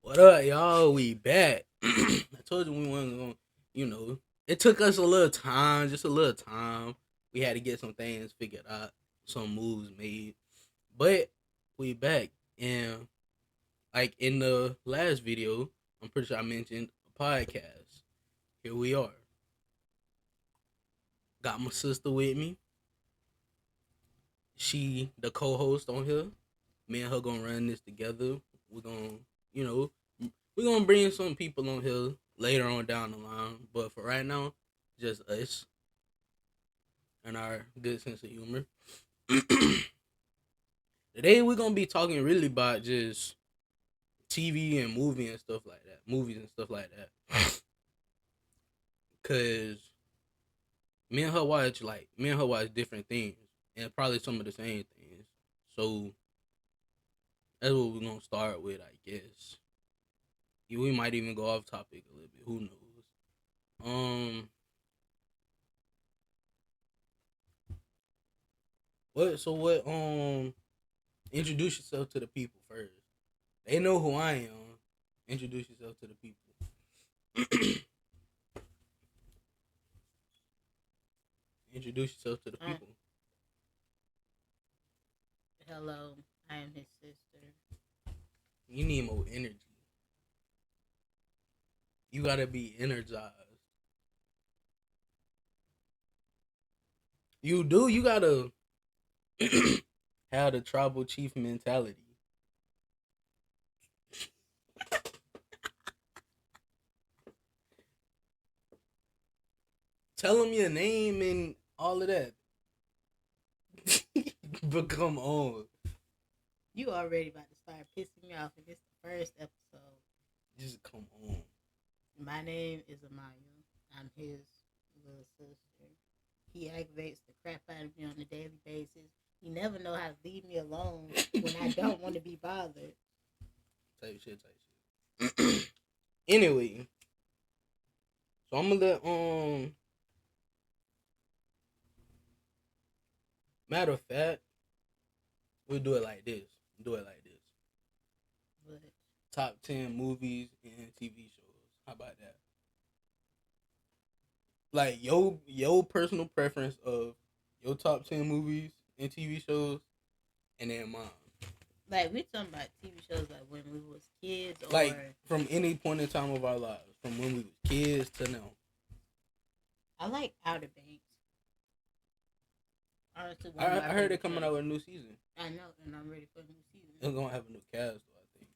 What up, y'all? We back. I told you we weren't going. It took us a little time, just a little time. We had to get some things figured out, some moves made, but we back. And like in the last video, I'm pretty sure I mentioned a podcast. Here we are. Got my sister with me. She the co-host on here. Me and her gonna run this together. We're gonna, you know, we're gonna bring some people on here later on down the line. But for right now, just us and our good sense of humor. Today we're gonna be talking really about just TV and movie and stuff like that. Movies and stuff like that. Cause me and her watch different things and probably some of the same things. So that's what we're gonna start with, I guess. We might even go off topic a little bit. Who knows? Um, what? So what? Introduce yourself to the people first. They know who I am. Introduce yourself to the people. Introduce yourself to the Uh, people. Hello, I am his sister. You need more energy. You gotta be energized. You do. You gotta have the tribal chief mentality. Tell them your name and all of that. But come on. You already about to start pissing me off, and this the first episode. Just come on. My name is Amaya. I'm his little sister. He aggravates the crap out of me on a daily basis. He never know how to leave me alone when I don't want to be bothered. Type shit. Anyway, so I'm gonna let matter of fact, we'll do it like this. Do it like this. But Top 10 movies and TV shows. How about that? Like your personal preference of your top 10 movies and TV shows, and then mine. like we talking about TV shows like when we was kids, or Like from any point in time of our lives, from when we was kids to now. I like Outer Banks. Honestly, one of I my heard it favorite coming shows. out with a new season. I know, and I'm ready for a new It's season. gonna have a new cast though, I think.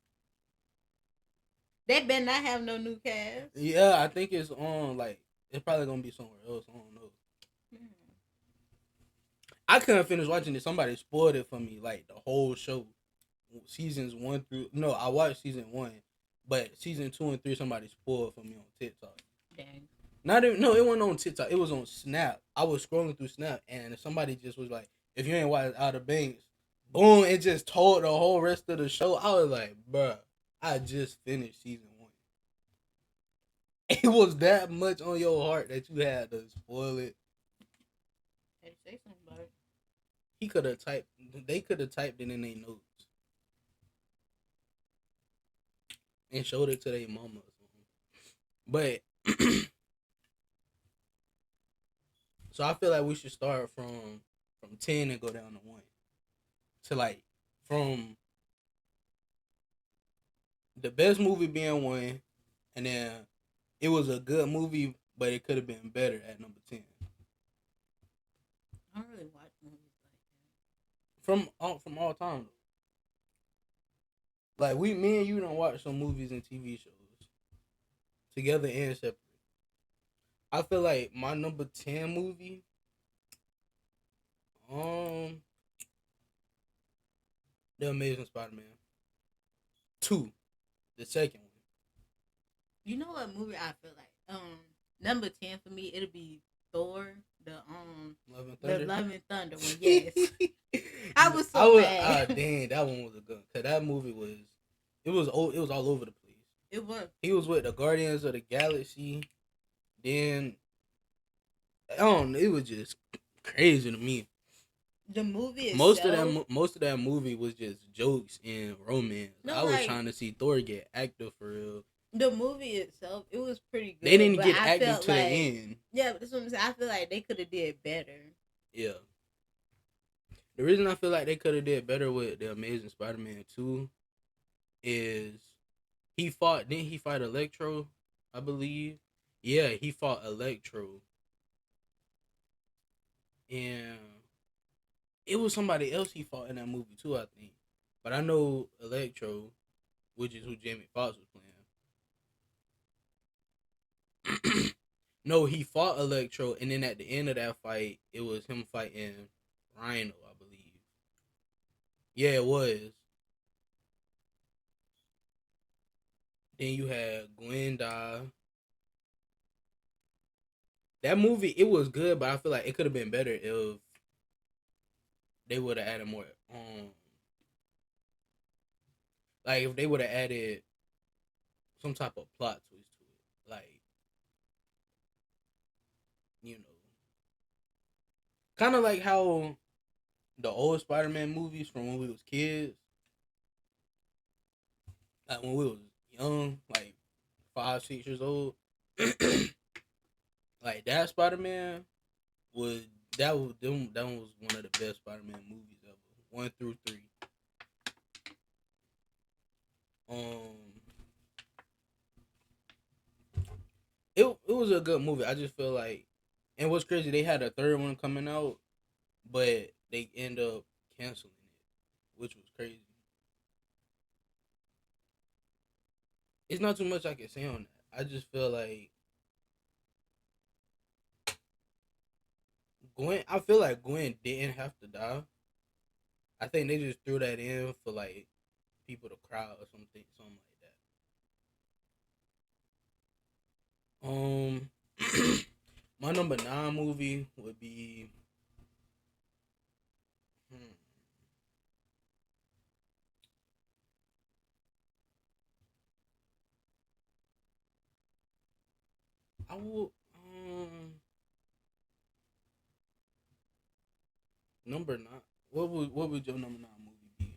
They better not have no new cast. Yeah, I think it's on like it's probably gonna be somewhere else. I don't know. Hmm. I couldn't finish watching it. Somebody spoiled it for me, like the whole show, seasons one through. No, I watched season one, but season two and three somebody spoiled for me on TikTok. Dang. Not even no, it wasn't on TikTok. It was on Snap. I was scrolling through Snap, and somebody just was like, "If you ain't watched Outer Banks, boom!" It just told the whole rest of the show. I was like, "Bruh, I just finished season one." It was that much on your heart that you had to spoil it. Hey, say something about it. He could have typed. They could have typed it in their notes and showed it to their mama or something. But so I feel like we should start from 10 and go down to one. To like from the best movie being one, and then it was a good movie, but it could have been better at number 10. I don't really watch movies like From all time. Like me and you don't watch some movies and TV shows together and separate. I feel like my number 10 movie, um, The Amazing Spider-Man 2, the second one. that. You know what movie I feel like? Number 10 for me, it'll be Thor, Love and the Thunder. Love and Thunder one. Yes, I was so mad. Dang, that one was a good. Cause that movie was, it was all over the place. It was. He was with the Guardians of the Galaxy. Then I don't know, it was just crazy to me. The movie itself. Most of that movie was just jokes and romance. No, I was like trying to see Thor get active for real. the movie itself, it was pretty They good, didn't but get I active felt to the like end. yeah, but that's what I'm saying. I feel like they could have did better. Yeah. The reason I feel like they could have did better with the Amazing Spider-Man 2 is didn't he fight Electro, I believe? Yeah, he fought Electro. And it was somebody else he fought in that movie too, I think. But I know Electro, which is who Jamie Foxx was playing. No, he fought Electro, and then at the end of that fight, it was him fighting Rhino, I believe. Yeah, it was. Then you had Gwen die. That movie, it was good, but I feel like it could have been better if they would have added more. Like if they would have added some type of plot twist to it, like you know, kind of like how the old Spider-Man movies from when we was kids, like when we was young, like 5, 6 years old, like that Spider-Man was that one was one of the best Spider-Man movies ever, 1 through 3. Um, it was a good movie. I just feel like, and what's crazy, they had a third one coming out, but they end up canceling it, which was crazy. It's not too much I can say on that. I just feel like Gwen. I feel like Gwen didn't have to die. I think they just threw that in for like people to cry or something like that. My number 9 movie would be. Hmm, I will. Number 9. What would your number 9 movie be?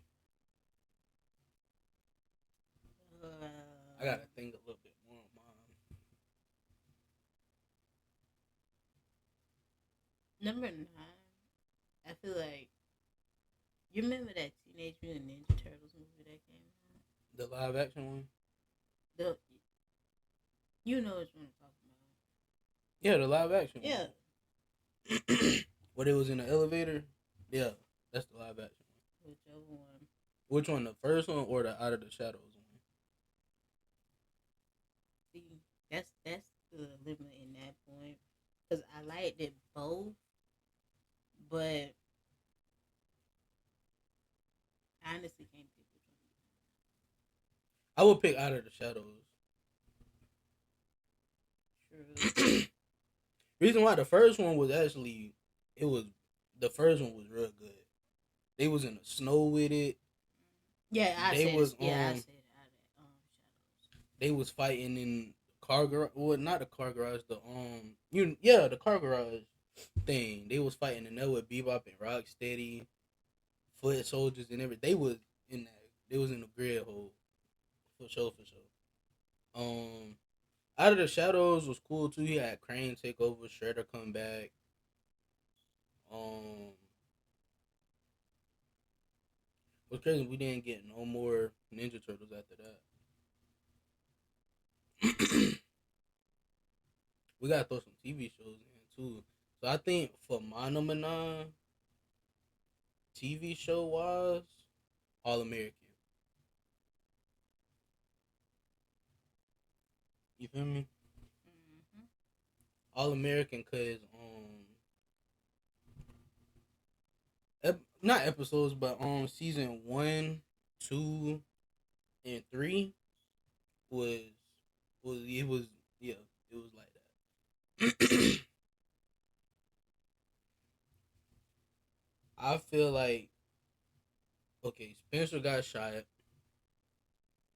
I gotta think a little bit more on mine. Number 9, I feel like you remember that Teenage Mutant Ninja Turtles movie that came out. The live action one. The you know what I'm talking about. Yeah, the live action Yeah, one. What it was in the elevator. Yeah, that's the live action one. whichever one. Which one, the first one or the Out of the Shadows one? See, that's the limit in that point because I liked it both, but I honestly can't pick which I would pick Out of the Shadows. one. True. Reason why the first one was actually, it was the first one was real good. They was in the snow with it. Yeah, I They said it. was Yeah, I said out of shadows. they was fighting in car garage. Well, not the car garage. The car garage thing. They was fighting in there with Bebop and Rocksteady, foot soldiers and everything. They was in that. They was in the grid hole for sure, for sure. Um, Out of the Shadows was cool too. He had Crane take over, Shredder come back. Um, what's crazy, we didn't get no more Ninja Turtles after that. We gotta throw some TV shows in too. So I think for my number 9, TV show wise, All American. You feel me? Mm-hmm. All American, cause not episodes, but season 1, 2, and 3 was it was yeah, it was like that. I feel like, okay, Spencer got shot,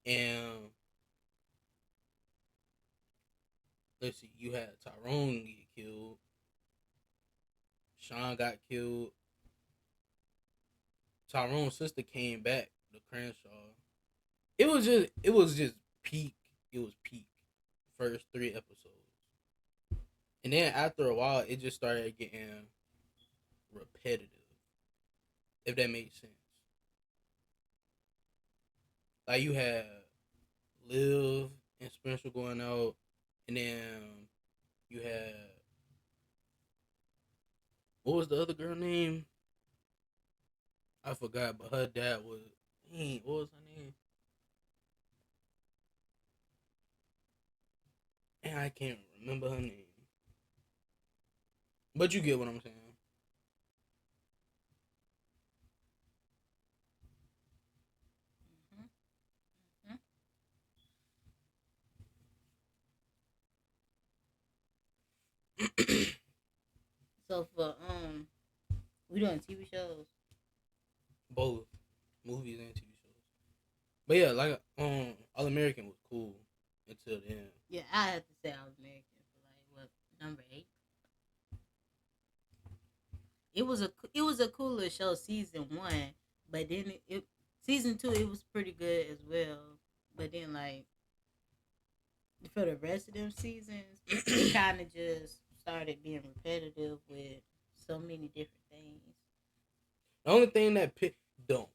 and let's see, you had Tyrone get killed, Sean got killed, Tyrone's sister came back, the Crenshaw. It was just peak. It was peak. First 3 episodes. And then after a while it just started getting repetitive. If that makes sense. Like you had Liv and Spencer going out, and then you had what was the other girl name? I forgot, but her dad was what was her name? And I can't remember her name. But you get what I'm saying. Mhm. Mhm. So for we doing TV shows. Both movies and TV shows. But yeah, like All American was cool until then. Yeah, I have to say I was American for like what number 8. It was a cooler show season 1, but then season 2 it was pretty good as well. But then like for the rest of them seasons, it kind of just started being repetitive with so many different things. The only thing that the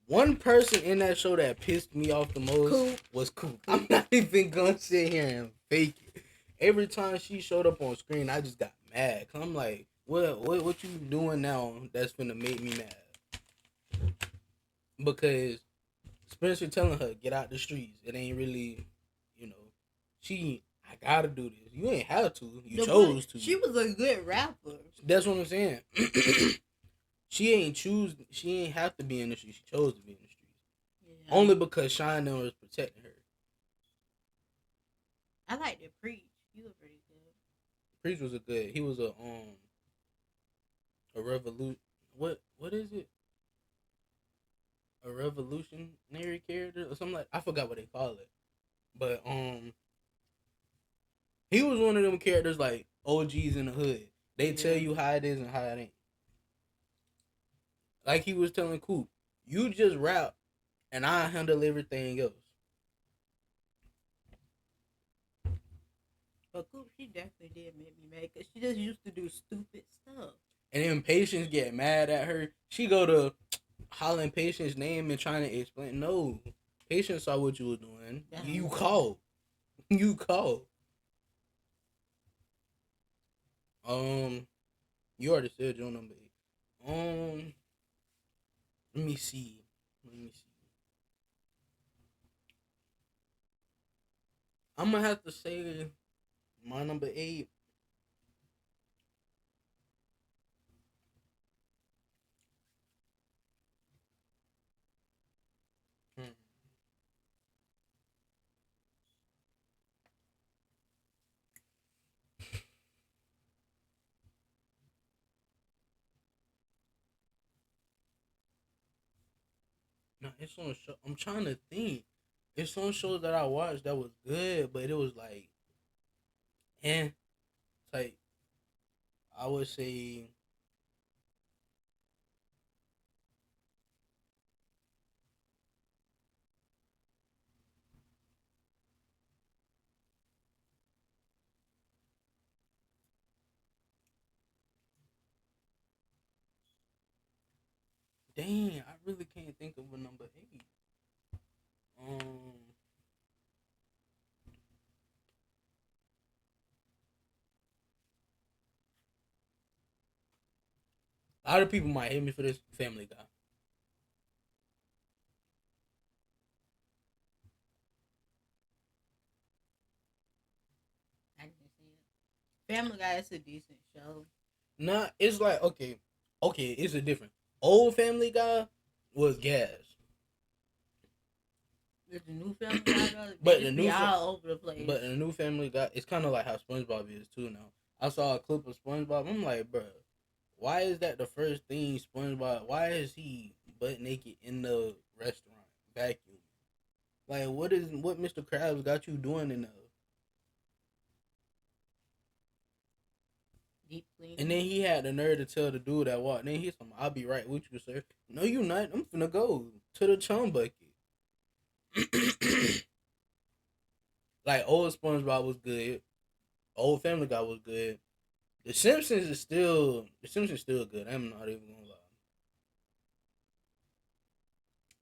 one person in that show that pissed me off the most Cool. was Coop. I'm not even gonna sit here and fake it. Every time she showed up on screen, I just got mad. Cause I'm like, what you doing now that's gonna make me mad? Because Spencer telling her get out the streets. It ain't really, you know, she. I gotta do this. You ain't have to. You chose to. She was a good rapper. That's what I'm saying. She ain't choose. She ain't have to be in the streets. She chose to be in the streets. Yeah. Only because Shine was protecting her. I like to preach. You were pretty good. Preach was a good. He was a revolution. What is it? A revolutionary character or something like. I forgot what they call it. But he was one of them characters like OGs in the hood. They tell you how it is and how it ain't. Like he was telling Coop, you just rap and I handle everything else. But Coop, she definitely did make me mad because she just used to do stupid stuff. And then Patience get mad at her. She go to hollering Patience name and trying to explain. No, Patience saw what you were doing. You called. You called. You already said your number 8. Let me see. Let me see. I'm gonna have to say my number 8. Hmm. No, it's on show. I'm trying to think. It's some shows that I watched that was good, but it was like, eh. Like I would say, dang, I really can't think of a number 8. Um, a lot of people might hate me for this. Family Guy. I can see it. Family Guy is a decent show. Nah, it's like okay, it's a different. Old Family Guy was gas, There's the new Family Guy though. They but just be all over the place. but the new Family Guy, it's kind of like how SpongeBob is too now. I saw a clip of SpongeBob. I'm like, bro, why is that the first thing SpongeBob? Why is he butt naked in the restaurant vacuum? Like, what Mr. Krabs got you doing in the? Deep cleaning. And then he had the nerve to tell the dude that walked. Then he's like, "I'll be right with you, sir." No, you not. I'm finna go to the chum bucket. Like old SpongeBob was good. Old Family Guy was good. The Simpsons still good. I'm not even gonna lie.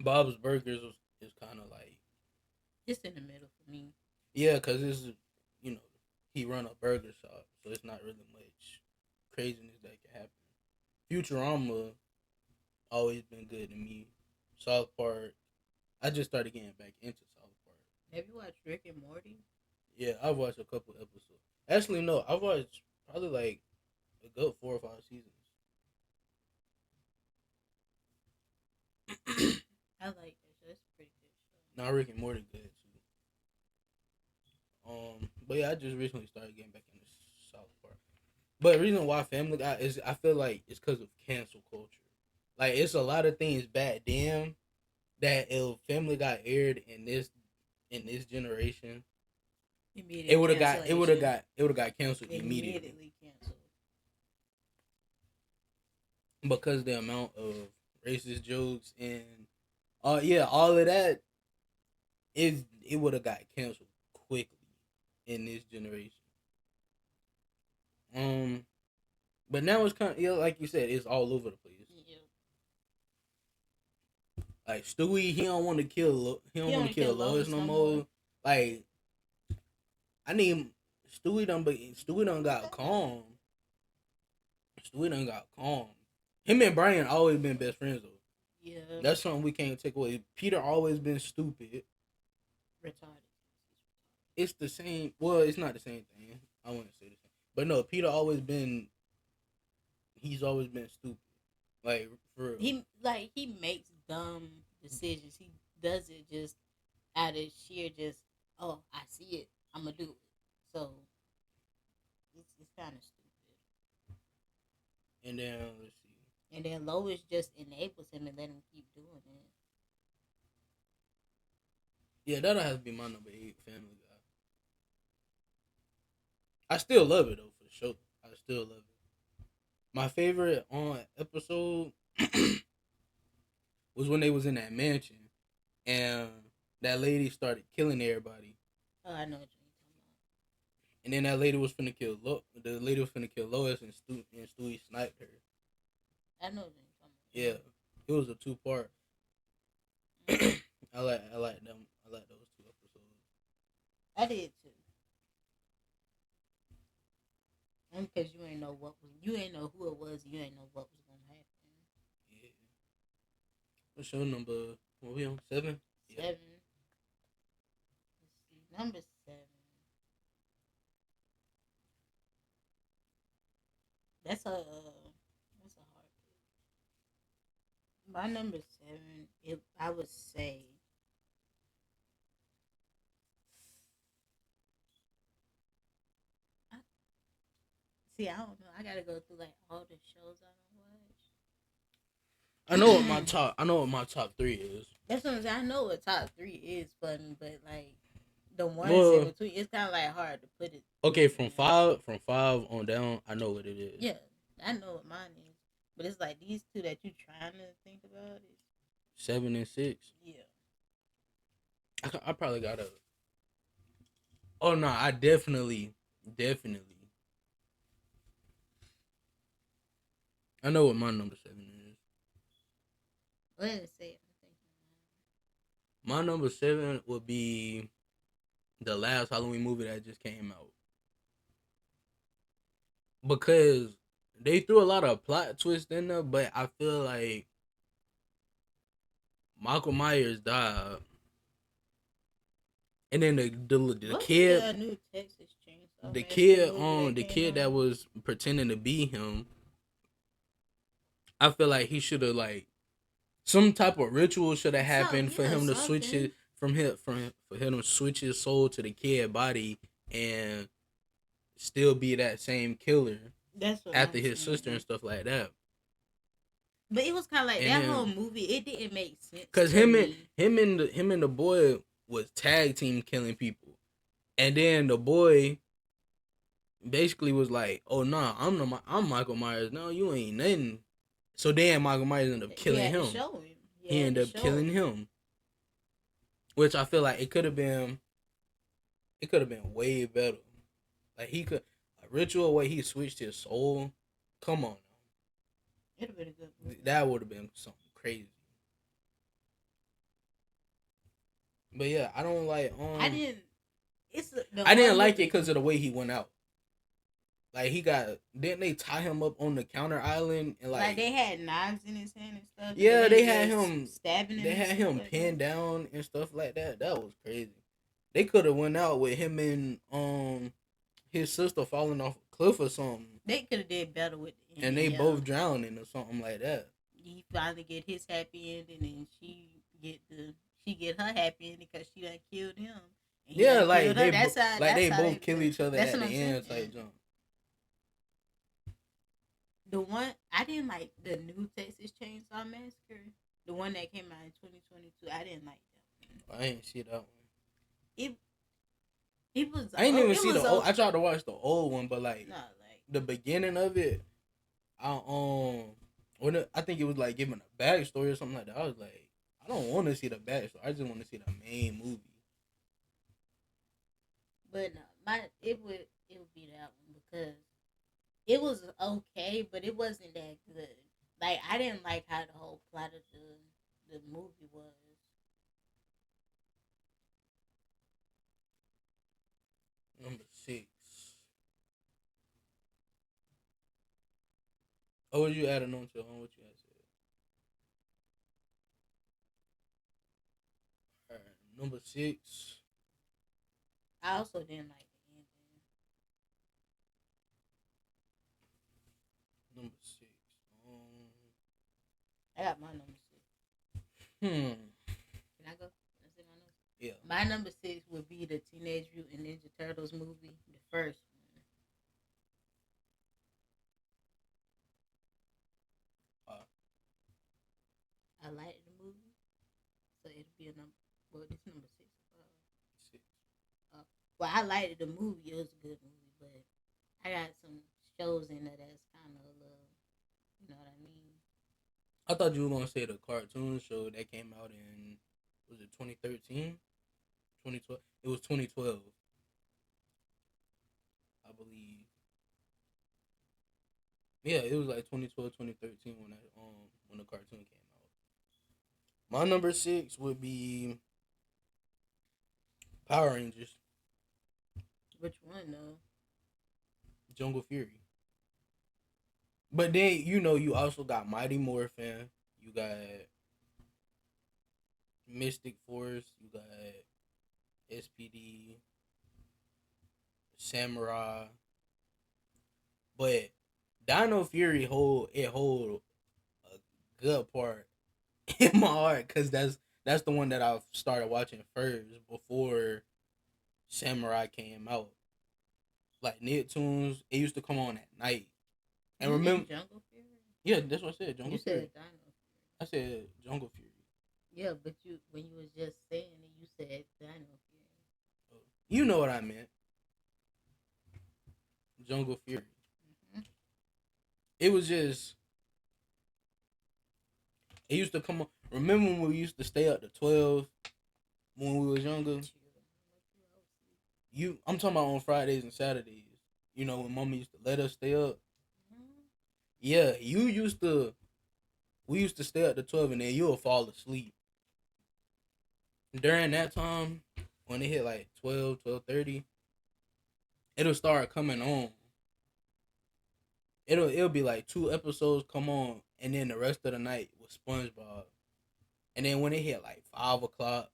Bob's Burgers is kind of like It's in the middle for me. yeah, cause it's you know he run a burger shop, so it's not really much craziness that can happen. Futurama always been good to me. South Park, I just started getting back into South Park. Have you watched Rick and Morty? Yeah, I've watched a couple episodes. Actually, no, I've watched probably like a good 4 or 5 seasons. I like that show. It's a pretty good show. Now Rick and Morty good too. But yeah, I just recently started getting back into South Park. But the reason why Family Guy is, I feel like it's because of cancel culture. Like it's a lot of things back then that if Family Guy aired in this generation, Immediate cancellation. it would have got canceled immediately Immediately canceled. because the amount of racist jokes and yeah, all of that is it would have got canceled quickly in this generation. Um, but now it's kind of like you said, it's all over the place. Yeah. Like Stewie, he don't want to kill. He don't want to kill Lois no more. Like I need Stewie done, but Stewie done got calm. Stewie done got calm. Him and Brian always been best friends though. Yeah. That's something we can't take away. Peter always been stupid. Retarded. It's the same. Well, it's not the same thing. I wouldn't say the same. But no, Peter always been. He's always been stupid. Like for real. He makes dumb decisions. He does it just out of sheer just I see it. I'm gonna do it. So it's kind of stupid. And then let's see. And then Lois just enables him and let him keep doing it. Yeah, that'll have to be my number 8 Family Guy. I still love it though for sure. I still love it. My favorite on episode was when they was in that mansion and that lady started killing everybody. Oh, I know what you're talking about. And then that lady was finna kill the lady was finna kill Lois and Stewie sniped her. I know what you're talking about. Yeah, it was a 2-part. I like them. I like those 2 episodes. I did too. Because you ain't know you ain't know who it was. You ain't know what was gonna happen. Yeah. What's your number? What we on 7? 7. Let's see, number 7. That's a hard pick. My number 7, I would say. See, I don't know. I gotta go through like all the shows I don't watch. I know what my top 3 is. That's what I'm saying. I know what top 3 is for me, but like the ones in between, it's kind of like hard to put it. Okay, from 5 on down, I know what it is. Yeah, I know what mine is, but it's like these 2 that you trying to think about is 7 and 6. Yeah. I probably gotta. Oh no, I definitely. I know what my number 7 is. Let me say it. My number 7 would be the last Halloween movie that just came out. Because they threw a lot of plot twists in there, but I feel like Michael Myers died. And then the kid, new Texas Chainsaw the kid that was pretending to be him, I feel like he should have like some type of ritual should have happened for him to switch it for him to switch his soul to the kid body and still be that same killer. That's what after his sister and stuff like that. But it was kind of like and that whole movie. It didn't make sense because him and the boy was tag team killing people, and then the boy basically was like, "Oh nah, I'm Michael Myers. No, you ain't nothing." So then Michael Myers ended up He killing had to him. show him. He He had to ended up show killing him. him, which I feel like it could have been. It could have been way better. Like he could a ritual way he switched his soul. Come on, It'd have been a good movie. that would have been something crazy. But yeah, I don't like. I didn't. It's the I didn't one like it movie. because of the way he went out. Like he got didn't they tie him up on the counter island and Like they had knives in his hand and stuff. yeah, and they had him stabbing him. they had him like pinned that. down and stuff like that. That was crazy. They could have went out with him and his sister falling off a cliff or something, They could have did better with the and ending. they both drowning or something like that. He finally get his happy ending, and she get her happy ending because she done killed him. And Yeah, like killed her. they both kill each other That's at what the I'm end saying. type jump. The one I didn't like the new Texas Chainsaw Massacre, the one that came out in 2022. I didn't like that. I ain't see that one. It it was. I ain't even see the old. Okay. I tried to watch the old one, but like Nah, like the beginning of it, I I think it was like giving a backstory or something like that. I was like, I don't want to see the backstory. I just want to see the main movie. but no, it would be that one because it was okay, but it wasn't that good. Like I didn't like how the whole plot of the movie was. Number 6. Oh, what you adding on to what you had said? All right, number 6. I also didn't like the ending. Number 6. I got my number 6. Hmm. Can I go? Can I say my number? Yeah. My number 6 would be the Teenage Mutant Ninja Turtles movie, the first one. I liked the movie, so it'd be a number. Well, this number 6. 6. Well, I liked the movie. It was a good movie, but I got some shows in there that's kind of a little, you know what I mean? I thought you were gonna say the cartoon show that came out in was it 2013, 2012? It was 2012, I believe. Yeah, it was like 2012, 2013 when the cartoon came out. My number 6 would be Power Rangers, Which one though? Jungle Fury. But then you also got Mighty Morphin, you got Mystic Force, you got SPD, Samurai, but Dino Fury hold a good part in my heart because that's the one that I started watching first before Samurai came out. Like Nicktoons, it used to come on at night. And You remember, mean Jungle Fury? yeah, that's what I said. Jungle You Fury. said Dino Fury. I said Jungle Fury. Yeah, but you when you was just saying it, you said Dino Fury. You know what I meant. Jungle Fury. Mm-hmm. It was just. It used to come on. Remember when we used to stay up to 12 when we was younger? I'm talking about on Fridays and Saturdays. You know when Mama used to let us stay up. Mm-hmm. Yeah, you used to. We used to stay up to 12 and then you'll fall asleep. During that time, when it hit like 12, 12:30, it'll start coming on. It'll be like 2 episodes come on, and then the rest of the night was SpongeBob. And then when it hit like 5 o'clock,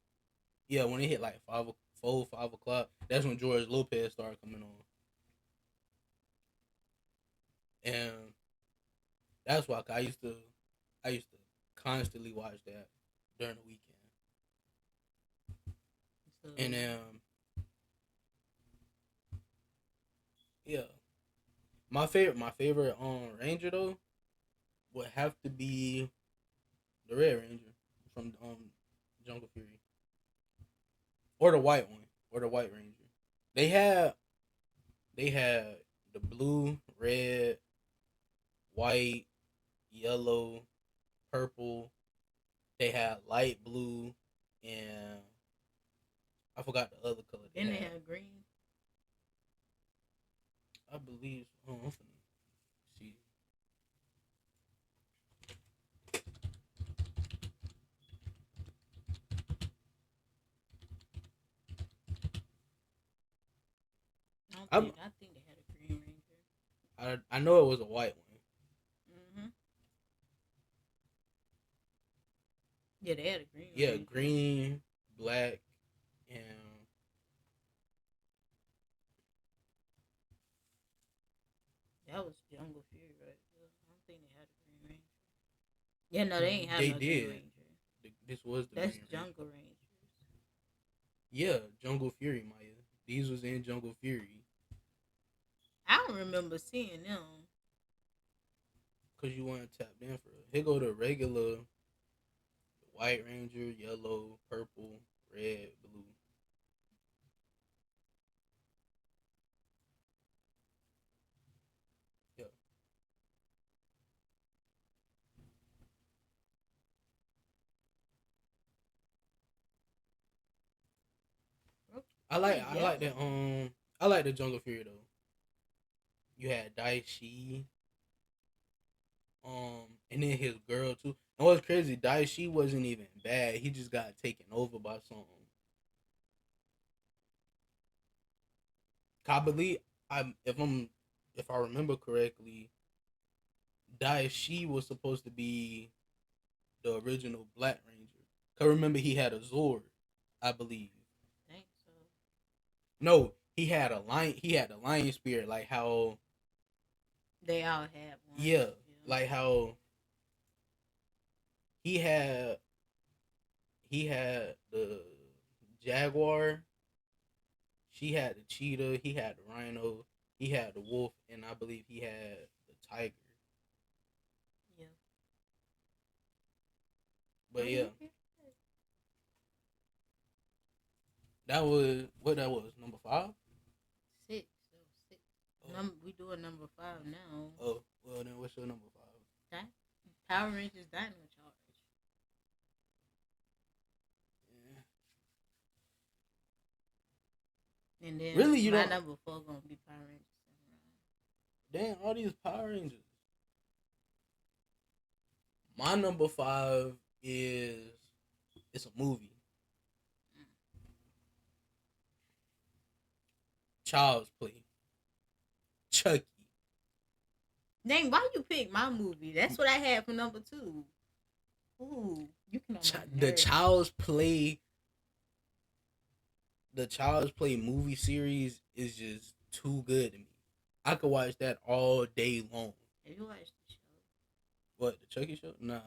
yeah, when it hit like 5 o'clock, that's when George Lopez started coming on, and that's why I used to constantly watch that during the weekend. So, And yeah, my favorite Ranger though would have to be the Red Ranger from Jungle Fury, or the White one, or the White Ranger. They had the blue, red, white, yellow, purple. They had light blue, and I forgot the other color they Then they had. have green. I believe. Oh, I'm finna see. I'm. I think they had a green ranger. I know it was a white one. Mm-hmm. Yeah, they had a green Yeah, ranger. green, black, and That was Jungle Fury, right? I don't think they had a green ranger. Yeah, no, they ain't have they no green did. ranger. This was the That's Green Ranger. Jungle Rangers. Yeah, Jungle Fury, Maya. These was in Jungle Fury. I don't remember seeing them. Cause you weren't tapped in for it. Here go the regular White Ranger, yellow, purple, red, blue. Yeah. I like that I like the Jungle Fury though. You had Daishi, and then his girl too. And what's crazy, Daishi wasn't even bad. He just got taken over by something. I believe I'm if I remember correctly, Daishi was supposed to be the original Black Ranger. Cause remember he had a Zord, I believe. Think so. No, he had a lion. He had the lion spirit, like how. They all had one. Yeah, like how he had. He had the jaguar. She had the cheetah. He had the rhino. He had the wolf, and I believe he had the tiger. Yeah. But yeah, that was what that was number 5. Six. So six. We doing number 5 now. Oh well, then what's your number 5? Power Rangers Dino Charge. Yeah. And then Really, you my don't? number 4 gonna be Power Rangers Damn, all these Power Rangers. My number 5 is it's a movie. Child's Play. Chucky. Dang, why you pick my movie? That's what I had for number 2. Ooh, you can know my The nerves. Child's Play movie series is just too good to me. I could watch that all day long. Have you watched the show? What, the Chucky show? Nah.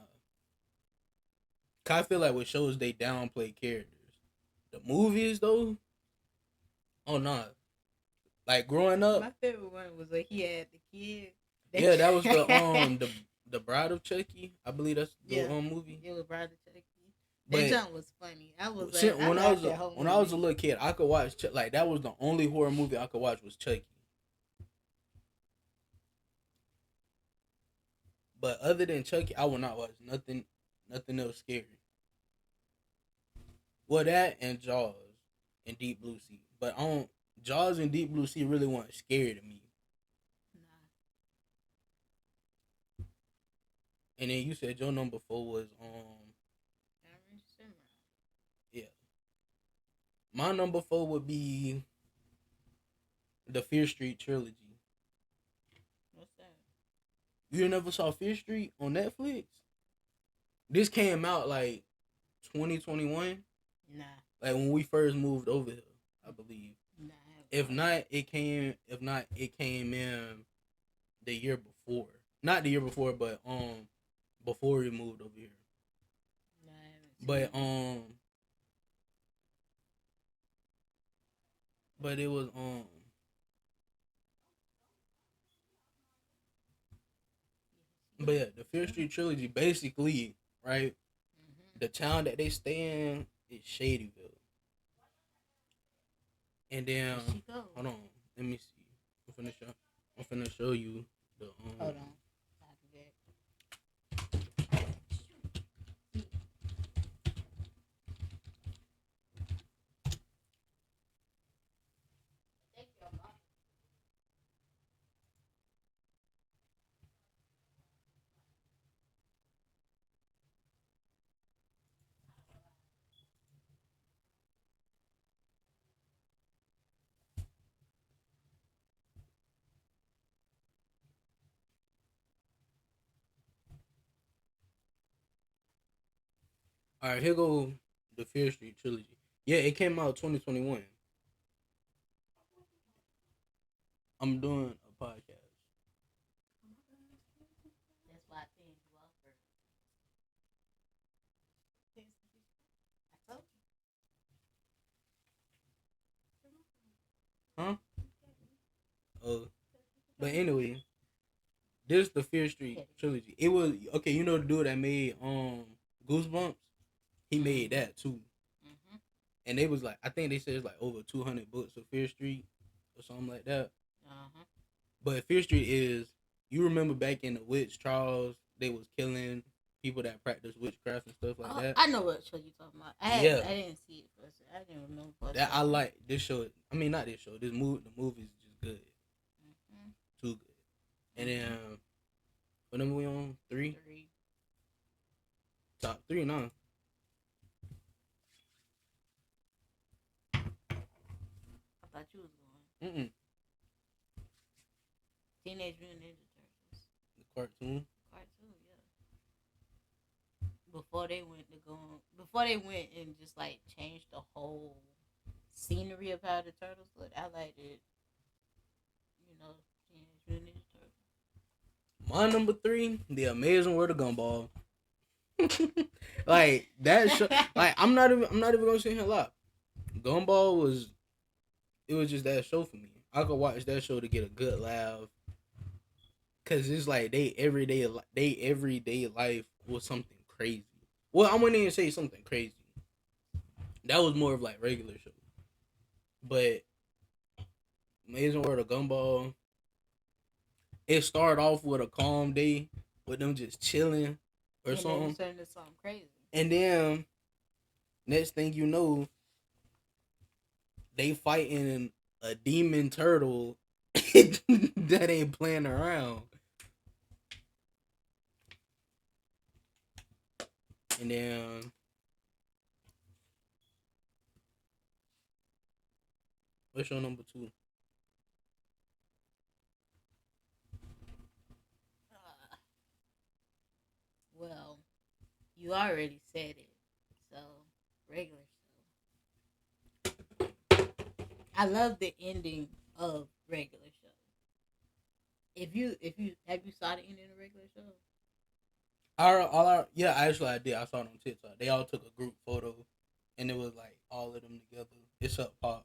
I feel like with shows they downplay characters. The movies though, oh nah. Like growing up, My favorite one was when he had the kid. yeah, that was the Bride of Chucky. I believe that's the movie. It was Bride of Chucky. But that jump was funny. I was like, when I was a movie. little kid, I could watch like that was the only horror movie I could watch was Chucky. But other than Chucky, I would not watch nothing else scary. Well, that and Jaws and Deep Blue Sea. But I don't. Jaws and Deep Blue Sea really weren't scary to me. Nah. And then you said your number 4 was yeah. My number 4 would be the Fear Street trilogy. What's that? You never saw Fear Street on Netflix? This came out like 2021. Nah. Like when we first moved over here, I believe. Nah. If not, it came in the year before. Not the year before, but before we moved over here. Nah, I But but it was but yeah, the Fear Street trilogy basically, right? The town that they stay in is Shadyville. And then hold on, let me see. I'm finna show you the Hold on. I'll do that. All right, here go the Fear Street trilogy. Yeah, it came out 2021. I'm doing a podcast. That's why I think you off first. I told Huh? Uh, but anyway, this is the Fear Street you. trilogy. It was okay. You know the dude that made Goosebumps. He made that too, Mm-hmm. and they was like, I think they said it's like over 200 books of Fear Street or something like that. Uh-huh. But Fear Street is, you remember back in the witch trials, they was killing people that practice witchcraft and stuff like that. I know what show you talking about. Yeah, I didn't see it first. I didn't remember first. that I like this show. I mean, not this show. This movie, the movie is just good, Mm-hmm. too good. And then what number we on? Three. Top three now. I thought you was going. Mm-mm. Teenage Mutant Ninja Turtles. The cartoon. Cartoon, yeah. Before they went and just like changed the whole scenery of how the turtles look, I liked it. You know, Teenage Mutant Ninja Turtles. My number three, The Amazing World of Gumball. Like that show. Like I'm not even gonna sit here and lie. Gumball was, it was just that show for me. I could watch that show to get a good laugh. Cause it's like they everyday life was something crazy. Well, I wouldn't even say something crazy. That was more of like regular show. But Amazing World of Gumball, it started off with a calm day with them just chilling or and something. then it turned into something crazy. And then next thing you know, they fighting a demon turtle that ain't playing around. And then what's your number two? Well, you already said it. So, regular show. I love the ending of regular show. If you have you saw the ending of regular show? Yeah, actually I did. I saw it on TikTok. They all took a group photo, and it was like all of them together. Except Pops.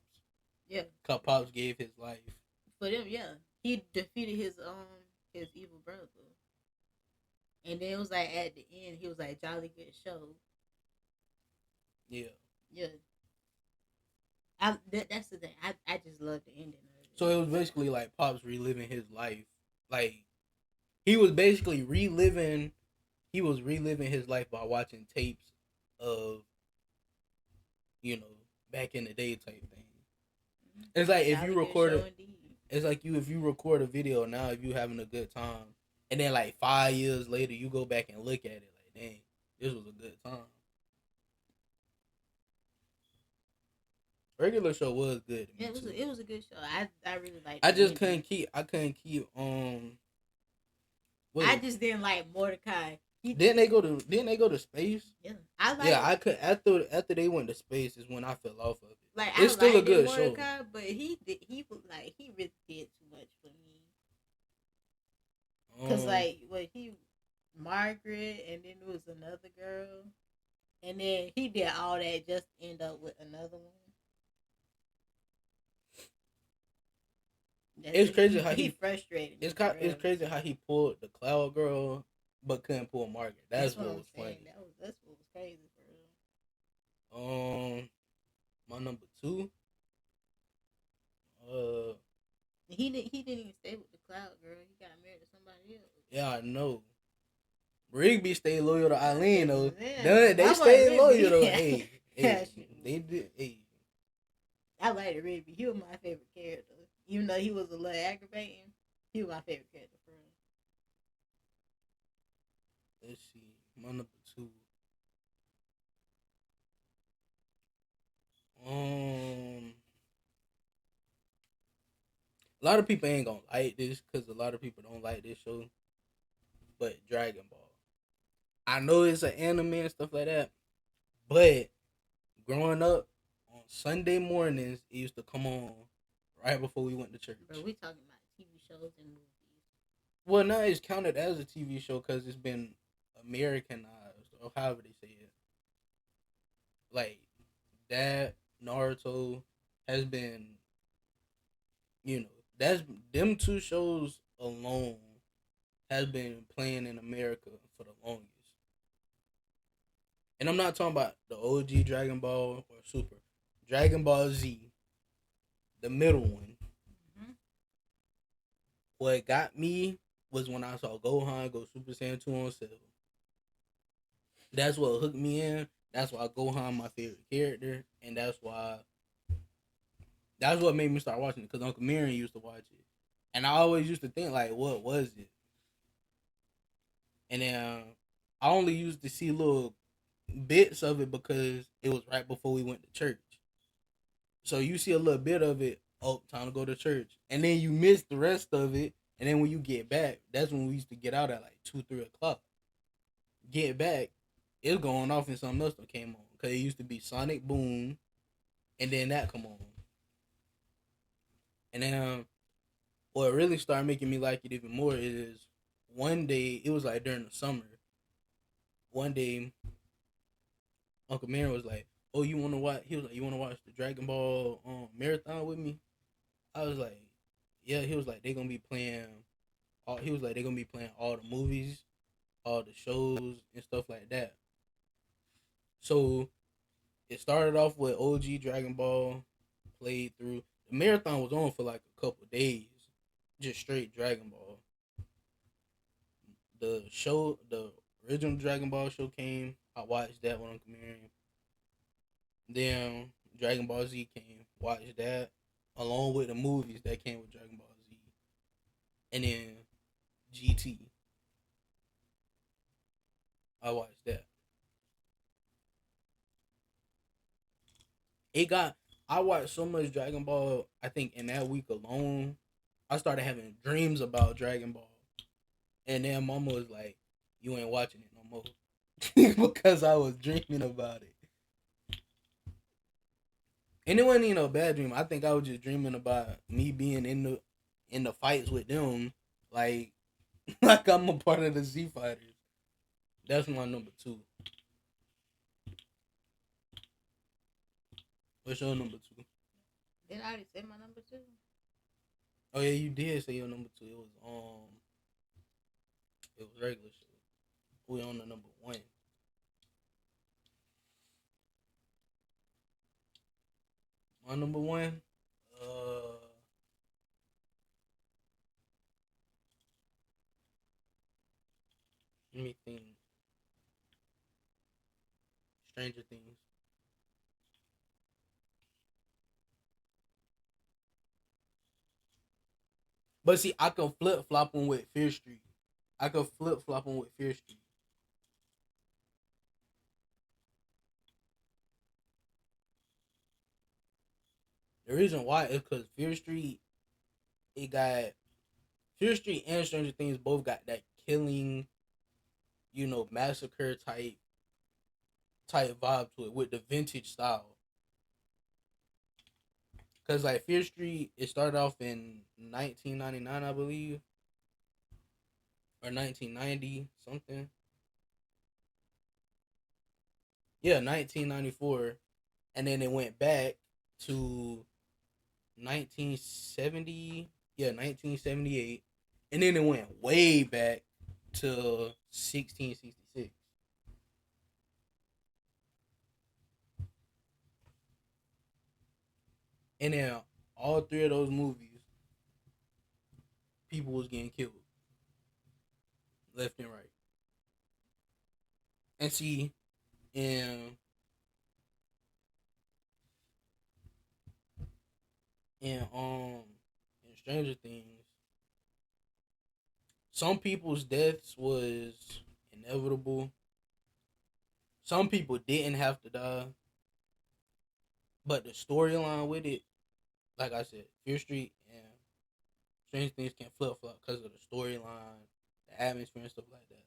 Yeah. Cause Pops gave his life. For them, yeah. He defeated his evil brother. And then it was like at the end, he was like jolly good show. Yeah. Yeah. That's the thing. I just love the ending of it. So it was basically like Pops reliving his life. Like he was basically reliving his life by watching tapes of, you know, back in the day type thing. It's like if you record it, it's like if you record a video now, if you having a good time, and then like 5 years later you go back and look at it, like dang, this was a good time. Regular show was good. Yeah, it was a good show. I really liked. I just couldn't keep. I couldn't keep. I just didn't like Mordecai. Didn't they go to space? Yeah, I could after they went to space is when I fell off of it. Like it's still a good show. But he was like he really did too much for me. Cause like he Margaret and then there was another girl, and then he did all that just to end up with another one. It's crazy how he frustrated. It's crazy how he pulled the Cloud Girl, but couldn't pull Margaret. That's what was funny. That's what was crazy for real. My number two. He he didn't even stay with the cloud girl. He got married to somebody else. Yeah, I know. Rigby stayed loyal to Eileen though. Yeah, They I like stayed loyal Rigby. though. Yeah, Hey, yeah, hey, they did. Hey, I liked Rigby. He was my favorite character. Even though he was a little aggravating, he was my favorite character for him. let's see. My number two. Um, a lot of people ain't gonna like this because a lot of people don't like this show. But Dragon Ball. I know it's an anime and stuff like that. But growing up on Sunday mornings, it used to come on right before we went to church. Bro, we talking about TV shows and movies. Well, now it's counted as a TV show because it's been Americanized, or however they say it. Like that Naruto has been, you know, that's them two shows alone has been playing in America for the longest. And I'm not talking about the OG Dragon Ball or Super. Dragon Ball Z, the middle one. Mm-hmm. What got me was when I saw Gohan go Super Saiyan 2 on sale. That's what hooked me in. That's why Gohan my favorite character, and that's what made me start watching it. Cause Uncle Marion used to watch it, and I always used to think like, what was it? And then I only used to see little bits of it because it was right before we went to church. So you see a little bit of it. Oh, time to go to church, and then you miss the rest of it. And then when you get back, that's when we used to get out at like 2, 3 o'clock. Get back, it's going off and something else that came on because it used to be Sonic Boom, and then that come on, and then what really started making me like it even more is one day it was like during the summer. One day, Uncle Marion was like, "Oh, you want to watch?" He was like, "You want to watch the Dragon Ball marathon with me?" I was like, "Yeah." He was like, "They gonna be playing." He was like, "They gonna be playing all the movies, all the shows, and stuff like that." So it started off with OG Dragon Ball, played through. The marathon was on for like a couple days, just straight Dragon Ball. The original Dragon Ball show came. I watched that one on Camarion. Then Dragon Ball Z came. Watched that along with the movies that came with Dragon Ball Z, and then GT. I watched that. It got. I watched so much Dragon Ball. I think in that week alone, I started having dreams about Dragon Ball. And then Mama was like, "You ain't watching it no more," because I was dreaming about it. And it wasn't even a bad dream. I think I was just dreaming about me being in the fights with them, like like I'm a part of the Z Fighters. That's my number two. What's your number two? Did I already say my number two? Oh yeah, you did say your number two. It was regular show. We on the number one. My number one. Let me think. Stranger Things. But see, I can flip flop them with Fear Street. I could flip flop them with Fear Street. The reason why is because it got Fear Street and Stranger Things both got that killing, massacre type vibe to it with the vintage style. Cause like Fear Street, it started off in 1999, I believe, or 1990 something. Yeah, 1994, and then it went back to 1970. Yeah, 1978, and then it went way back to 1666. And then all three of those movies people was getting killed left and right. And see, in in in Stranger Things, some people's deaths was inevitable. Some people didn't have to die, but the storyline with it, like I said, Fear Street and Stranger Things can flip flop because of the storyline, the atmosphere, and stuff like that.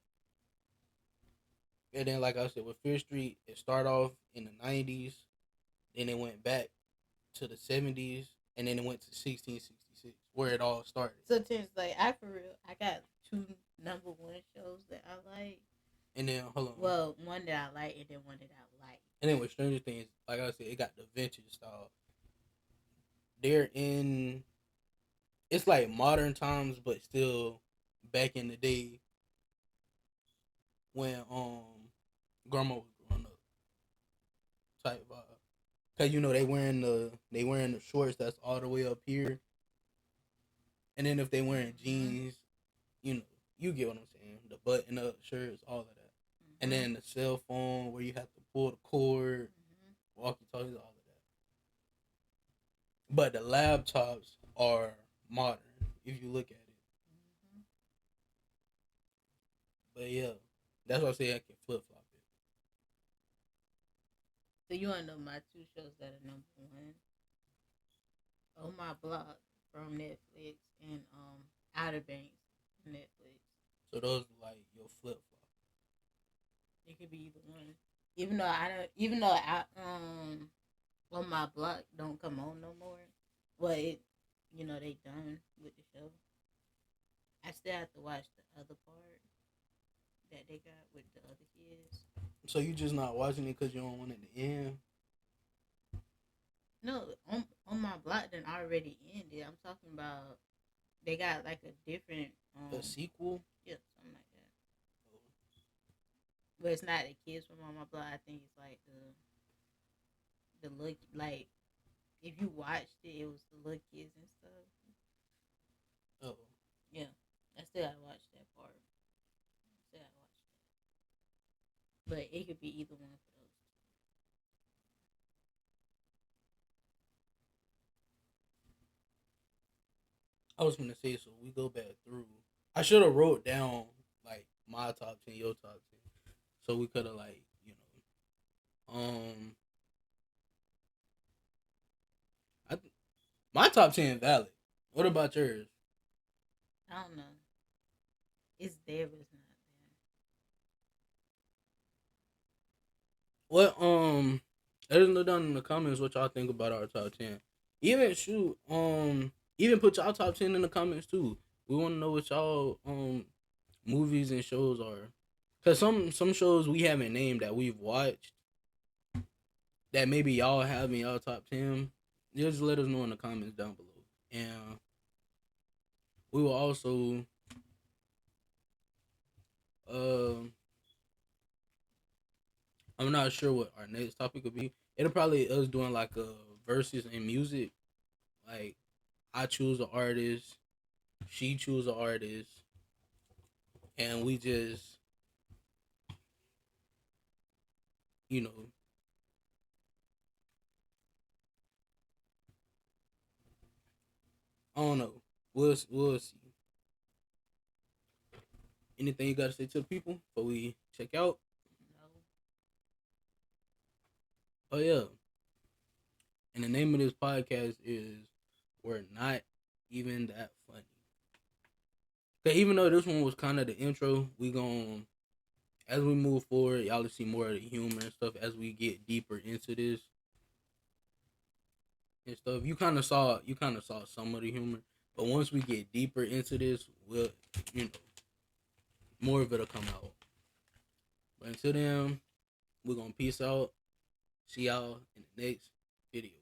And then, like I said, with Fear Street, it started off in the '90s, then it went back to the '70s, and then it went to 1666, where it all started. So Tim's like, I for real, I got two number one shows that I like. And then hold on. Well, one that I like and then one that I like. And then with Stranger Things, like I said, it got the vintage style. They're in. It's like modern times, but still back in the day when grandma was growing up type vibe. Cause you know they wearing the shorts that's all the way up here, and then if they wearing jeans, you know you get what I'm saying. The button up shirts, all of that, and then the cell phone where you have to pull the cord, walkie talkies, all of that. But the laptops are modern if you look at it. But yeah, that's why I say I can flip flop it. So you wanna know my two shows that are number one? On My Block from Netflix and Outer Banks from Netflix. So those are like your flip flop. It could be either one. Even though I On My Block don't come on no more. Well, they done with the show. I still have to watch the other part that they got with the other kids. So you just not watching it because you don't want it to end? No, on My Block done already ended. I'm talking about they got like a different A sequel? Yeah, something like that. But it's not the kids from On My Block. I think it's like the look, like if you watched it, it was the little kids and stuff. Oh. Yeah, I still gotta watch that part. I still gotta watch that. But it could be either one for those I was gonna say, so we go back through. I should have wrote down like my top 10, your top 10, so we could have like I my top 10 valid. What about yours? two. I don't know. It's there, but it's not What let us know down in the comments what y'all think about our top 10. Even shoot even put y'all top 10 in the comments too. We want to know what y'all movies and shows are. Cause some shows we haven't named that we've watched that maybe y'all have in y'all top 10. Just let us know in the comments down below. And we will also I'm not sure what our next topic would be. It'll probably us doing like a verses in music. Like I choose an artist, she choose an artist, and we just you know I don't know. We'll see. Anything you gotta say to the people before we check out? no. Oh yeah. And the name of this podcast is We're Not Even That Funny. Okay, even though this one was kind of the intro, we gon' as we move forward, y'all will see more of the humor and stuff as we get deeper into this and stuff. You kind of saw some of the humor, but once we get deeper into this, we'll you know more of it'll come out. But until then, we're gonna peace out. See y'all in the next video.